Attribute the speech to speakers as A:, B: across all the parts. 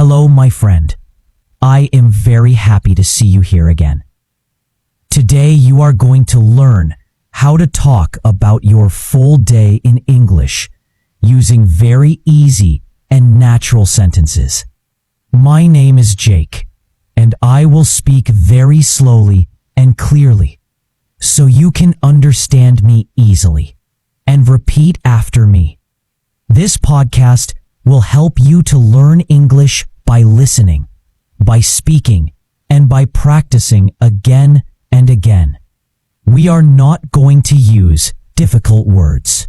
A: Hello, my friend. I am very happy to see you here again. Today you are going to learn how to talk about your full day in English using very easy and natural sentences. My name is Jake, and I will speak very slowly and clearly so you can understand me easily and repeat after me. This podcast will help you to learn English by listening, by speaking, and by practicing again and again. We are not going to use difficult words.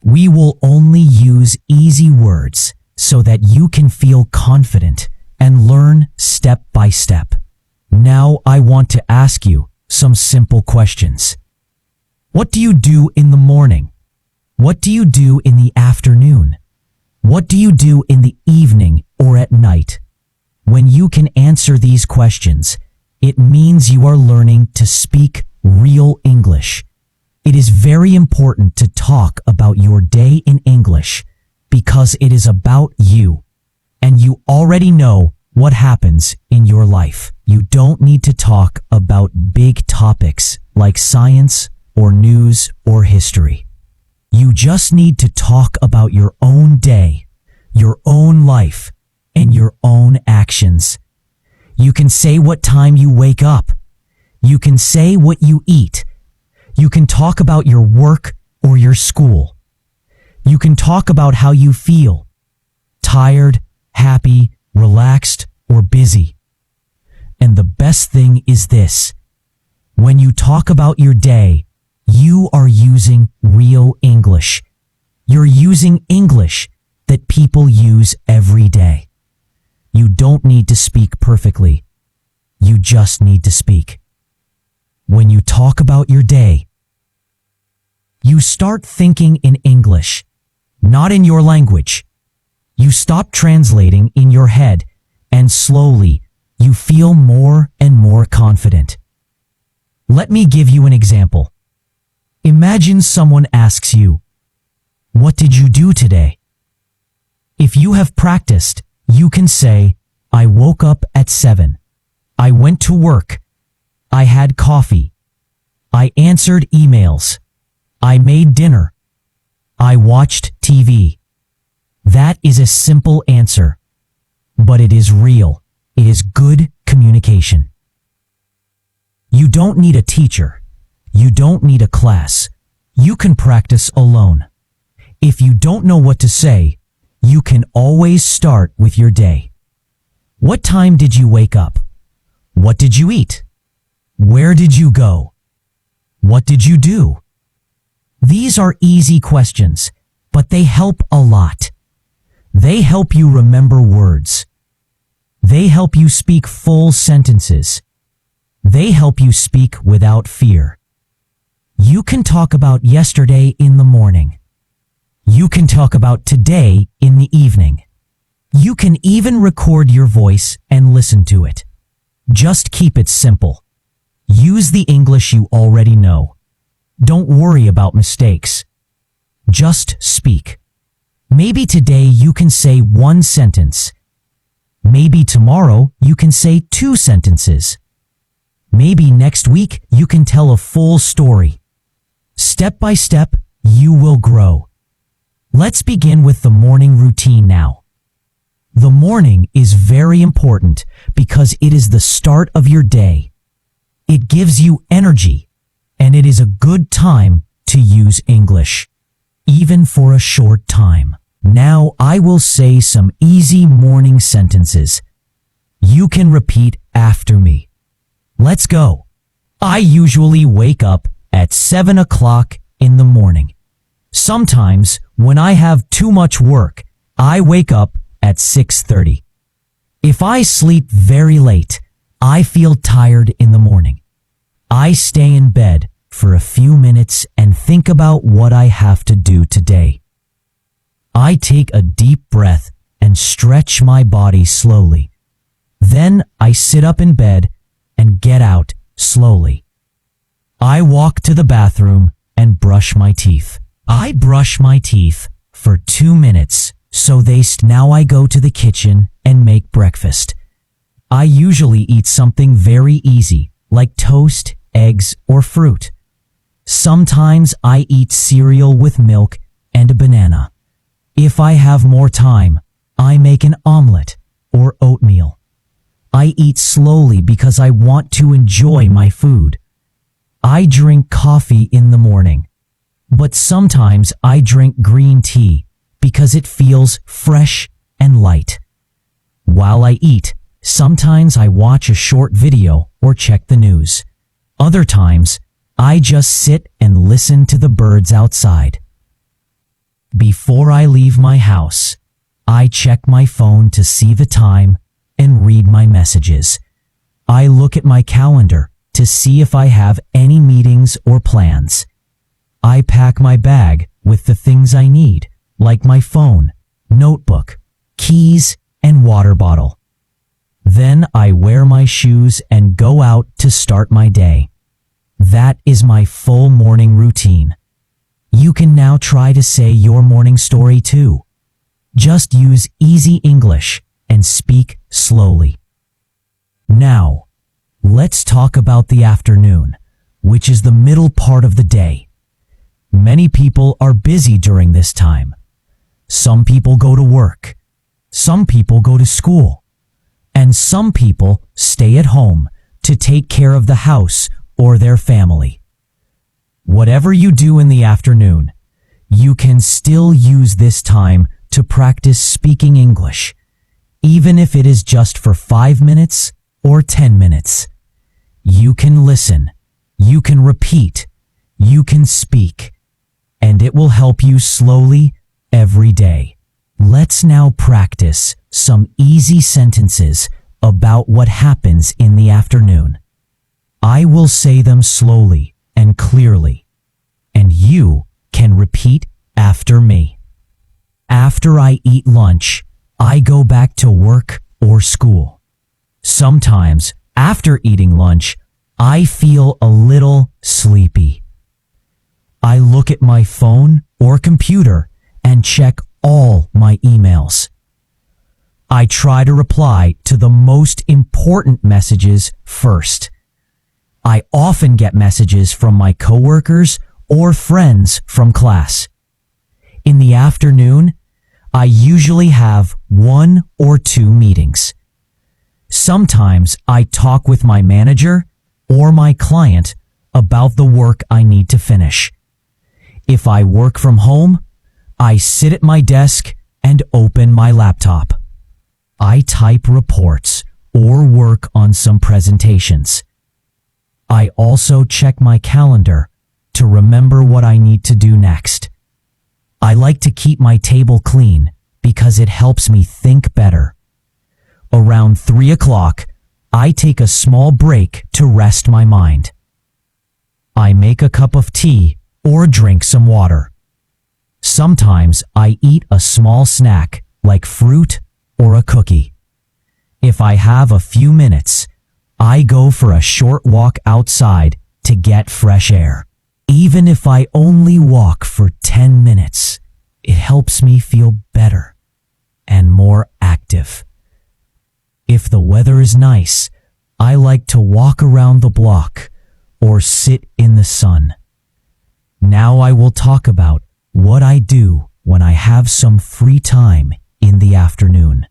A: We will only use easy words so that you can feel confident and learn step by step. Now I want to ask you some simple questions. What do you do in the morning? What do you do in the afternoon? What do you do in the evening or at night? When you can answer these questions, it means you are learning to speak real English. It is very important to talk about your day in English because it is about you, and you already know what happens in your life. You don't need to talk about big topics like science or news or history. You just need to talk about your own day, your own life, and your own actions. You can say what time you wake up. You can say what you eat. You can talk about your work or your school. You can talk about how you feel: tired, happy, relaxed, or busy. And the best thing is this: when you talk about your day, you are using real English. You're using English that people use every day. You don't need to speak perfectly. You just need to speak. When you talk about your day, you start thinking in English, not in your language. You stop translating in your head, and slowly you feel more and more confident. Let me give you an example. Imagine someone asks you, "What did you do today?" If you have practiced, you can say, "I woke up at 7. I went to work. I had coffee. I answered emails. I made dinner. I watched TV." That is a simple answer, but it is real. It is good communication. You don't need a teacher. You don't need a class. You can practice alone. If you don't know what to say, you can always start with your day. What time did you wake up? What did you eat? Where did you go? What did you do? These are easy questions, but they help a lot. They help you remember words. They help you speak full sentences. They help you speak without fear. You can talk about yesterday in the morning. You can talk about today in the evening. You can even record your voice and listen to it. Just keep it simple. Use the English you already know. Don't worry about mistakes. Just speak. Maybe today you can say one sentence. Maybe tomorrow you can say 2 sentences. Maybe next week you can tell a full story. Step by step, you will grow. Let's begin with the morning routine now. The morning is very important because it is the start of your day. It gives you energy, and it is a good time to use English, even for a short time. Now I will say some easy morning sentences. You can repeat after me. Let's go. I usually wake up at 7 o'clock in the morning. Sometimes, when I have too much work, I wake up at 6:30. If I sleep very late, I feel tired in the morning. I stay in bed for a few minutes and think about what I have to do today. I take a deep breath and stretch my body slowly. Then I sit up in bed and get out slowly. I walk to the bathroom and brush my teeth. I brush my teeth for 2 minutes Now I go to the kitchen and make breakfast. I usually eat something very easy, like toast, eggs, or fruit. Sometimes I eat cereal with milk and a banana. If I have more time, I make an omelet or oatmeal. I eat slowly because I want to enjoy my food. I drink coffee in the morning, but sometimes I drink green tea because it feels fresh and light. While I eat, sometimes I watch a short video or check the news. Other times, I just sit and listen to the birds outside. Before I leave my house, I check my phone to see the time and read my messages. I look at my calendar to see if I have any meetings or plans. I pack my bag with the things I need, like my phone, notebook, keys, and water bottle. Then I wear my shoes and go out to start my day. That is my full morning routine. You can now try to say your morning story too. Just use easy English and speak slowly. Now, let's talk about the afternoon, which is the middle part of the day. Many people are busy during this time. Some people go to work. Some people go to school. And some people stay at home to take care of the house or their family. Whatever you do in the afternoon, you can still use this time to practice speaking English, even if it is just for 5 minutes or 10 minutes. You can listen, you can repeat, you can speak, and it will help you slowly every day. Let's now practice some easy sentences about what happens in the afternoon. I will say them slowly and clearly, and you can repeat after me. After I eat lunch, I go back to work or school. Sometimes, after eating lunch, I feel a little sleepy. I look at my phone or computer and check all my emails. I try to reply to the most important messages first. I often get messages from my coworkers or friends from class. In the afternoon, I usually have 1 or 2 meetings. Sometimes I talk with my manager or my client about the work I need to finish. If I work from home, I sit at my desk and open my laptop. I type reports or work on some presentations. I also check my calendar to remember what I need to do next. I like to keep my table clean because it helps me think better. Around 3 o'clock, I take a small break to rest my mind. I make a cup of tea or drink some water. Sometimes I eat a small snack like fruit or a cookie. If I have a few minutes, I go for a short walk outside to get fresh air. Even if I only walk for 10 minutes, it helps me feel better and more active. If the weather is nice, I like to walk around the block or sit in the sun. Now I will talk about what I do when I have some free time in the afternoon.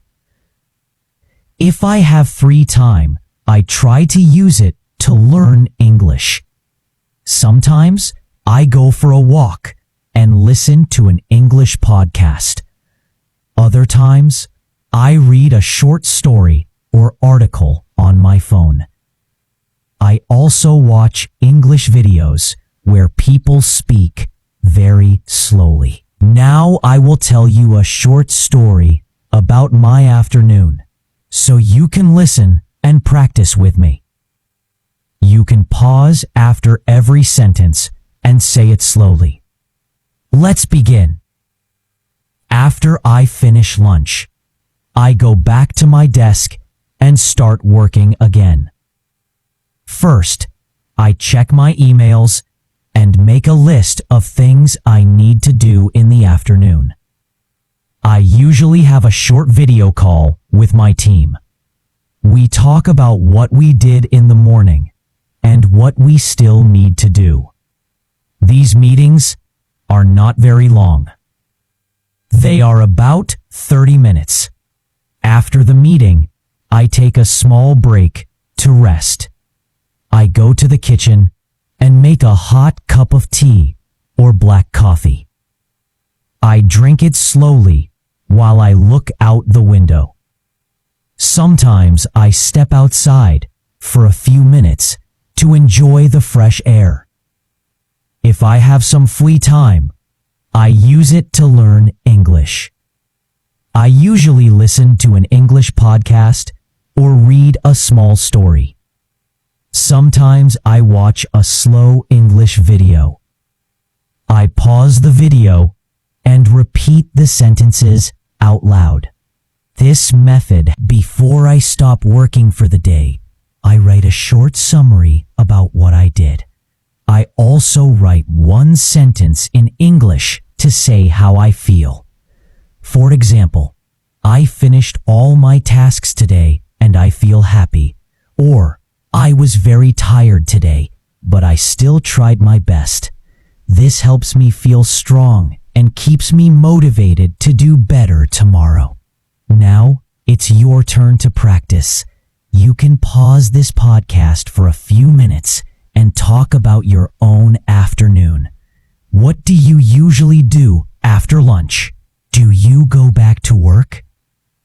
A: If I have free time, I try to use it to learn English. Sometimes I go for a walk and listen to an English podcast. Other times, I read a short story or article on my phone. I also watch English videos where people speak very slowly. Now I will tell you a short story about my afternoon, so you can listen and practice with me. You can pause after every sentence and say it slowly. Let's begin. After I finish lunch, I go back to my desk and start working again. First, I check my emails and make a list of things I need to do in the afternoon. I usually have a short video call with my team. We talk about what we did in the morning and what we still need to do. These meetings are not very long. They are about 30 minutes. After the meeting, I take a small break to rest. I go to the kitchen and make a hot cup of tea or black coffee. I drink it slowly while I look out the window. Sometimes I step outside for a few minutes to enjoy the fresh air. If I have some free time, I use it to learn English. I usually listen to an English podcast or read a small story. Sometimes I watch a slow English video. I pause the video and repeat the sentences out loud. This method, before I stop working for the day, I write a short summary about what I did. I also write one sentence in English to say how I feel. For example, I finished all my tasks today and I feel happy. Or, I was very tired today, but I still tried my best. This helps me feel strong and keeps me motivated to do better tomorrow. Now, it's your turn to practice. You can pause this podcast for a few minutes and talk about your own afternoon. What do you usually do after lunch? Do you go back to work?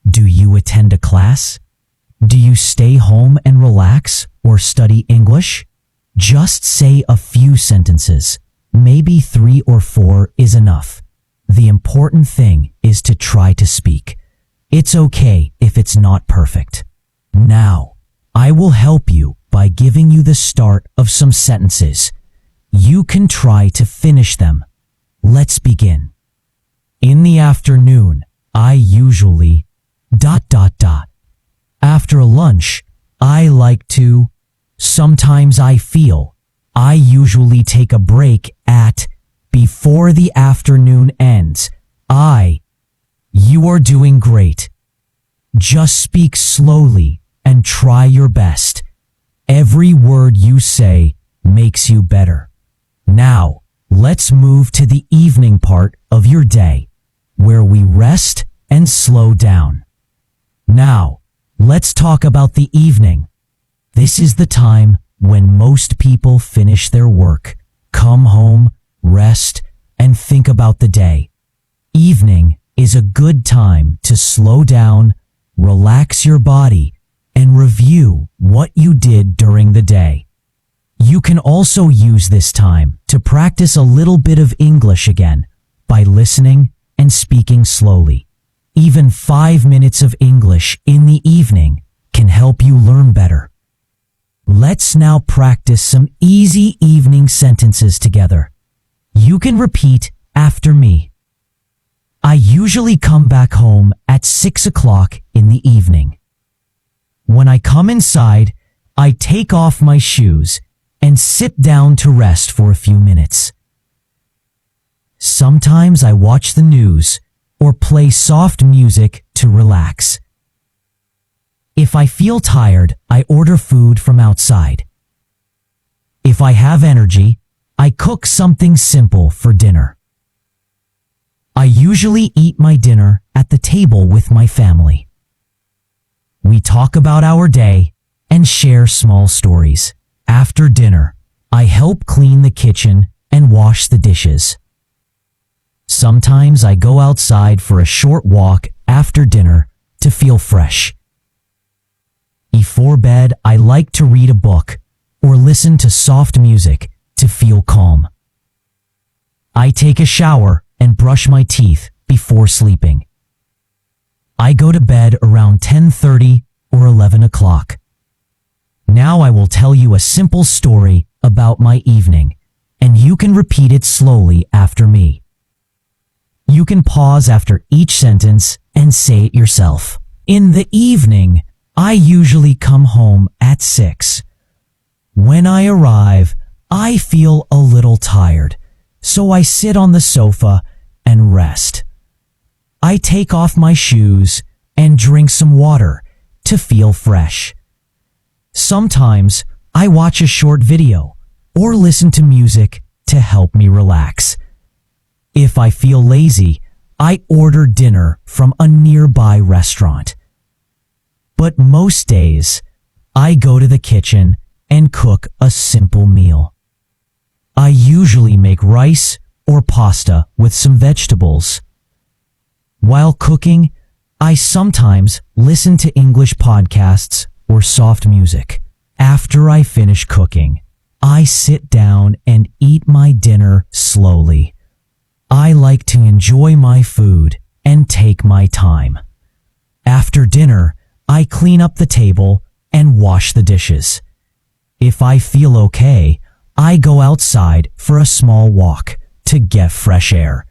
A: Do you attend a class? Do you stay home and relax or study English? Just say a few sentences. Maybe 3 or 4 is enough. The important thing is to try to speak. It's okay if it's not perfect. Now, I will help you by giving you the start of some sentences. You can try to finish them. Let's begin. In the afternoon, I usually ... After lunch, I like to... Sometimes I feel... I usually take a break at... Before the afternoon ends. You are doing great. Just speak slowly and try your best. Every word you say makes you better. Now, let's move to the evening part of your day, where we rest and slow down. Now, let's talk about the evening. This is the time when most people finish their work, come home, rest, and think about the day. Evening is a good time to slow down, relax your body, and review what you did during the day. You can also use this time to practice a little bit of English again by listening and speaking slowly. Even 5 minutes of English in the evening can help you learn better. Let's now practice some easy evening sentences together. You can repeat after me. I usually come back home at 6 o'clock in the evening. When I come inside, I take off my shoes and sit down to rest for a few minutes. Sometimes I watch the news or play soft music to relax. If I feel tired, I order food from outside. If I have energy, I cook something simple for dinner. I usually eat my dinner at the table with my family. We talk about our day and share small stories. After dinner, I help clean the kitchen and wash the dishes. Sometimes I go outside for a short walk after dinner to feel fresh. Before bed, I like to read a book or listen to soft music to feel calm. I take a shower and brush my teeth before sleeping. I go to bed around 10:30 or 11 o'clock. Now I will tell you a simple story about my evening, and you can repeat it slowly after me. You can pause after each sentence and say it yourself. In the evening, I usually come home at 6. When I arrive, I feel a little tired, so I sit on the sofa and rest. I take off my shoes and drink some water to feel fresh. Sometimes I watch a short video or listen to music to help me relax. If I feel lazy, I order dinner from a nearby restaurant. But most days, I go to the kitchen and cook a simple meal. I usually make rice or pasta with some vegetables. While cooking, I sometimes listen to English podcasts or soft music. After I finish cooking, I sit down and eat my dinner slowly. I like to enjoy my food and take my time. After dinner, I clean up the table and wash the dishes. If I feel okay, I go outside for a small walk to get fresh air.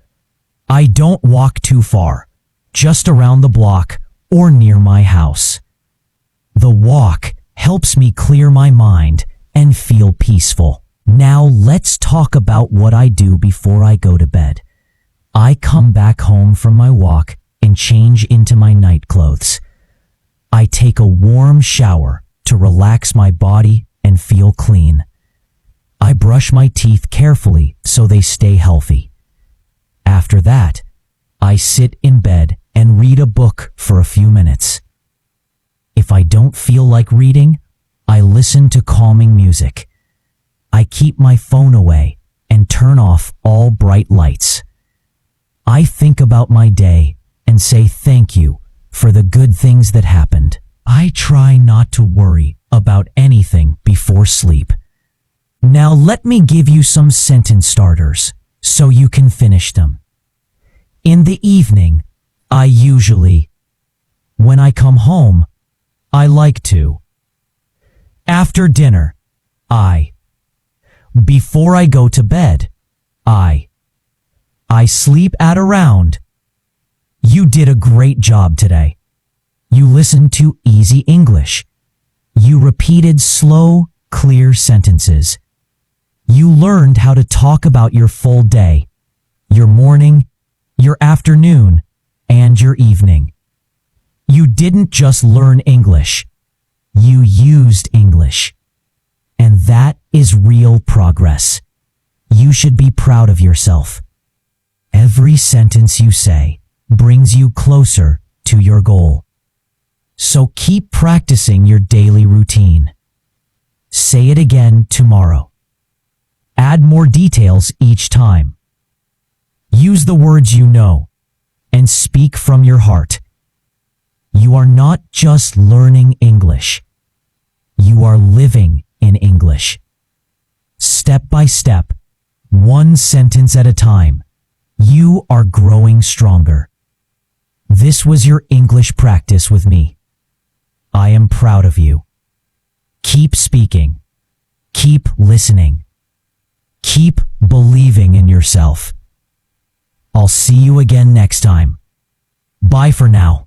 A: I don't walk too far, just around the block or near my house. The walk helps me clear my mind and feel peaceful. Now let's talk about what I do before I go to bed. I come back home from my walk and change into my night clothes. I take a warm shower to relax my body and feel clean. I brush my teeth carefully so they stay healthy. After that, I sit in bed and read a book for a few minutes. If I don't feel like reading, I listen to calming music. I keep my phone away and turn off all bright lights. I think about my day and say thank you for the good things that happened. I try not to worry about anything before sleep. Now let me give you some sentence starters so you can finish them. In the evening, I usually. When I come home, I like to. After dinner, I. Before I go to bed, I. I sleep at around. You did a great job today. You listened to easy English. You repeated slow, clear sentences. You learned how to talk about your full day, your morning, your afternoon, and your evening. You didn't just learn English. You used English. And that is real progress. You should be proud of yourself. Every sentence you say brings you closer to your goal. So keep practicing your daily routine. Say it again tomorrow. Add more details each time. Use the words you know and speak from your heart. You are not just learning English. You are living in English. Step by step, one sentence at a time, you are growing stronger. This was your English practice with me. I am proud of you. Keep speaking. Keep listening. Keep believing in yourself. I'll see you again next time. Bye for now.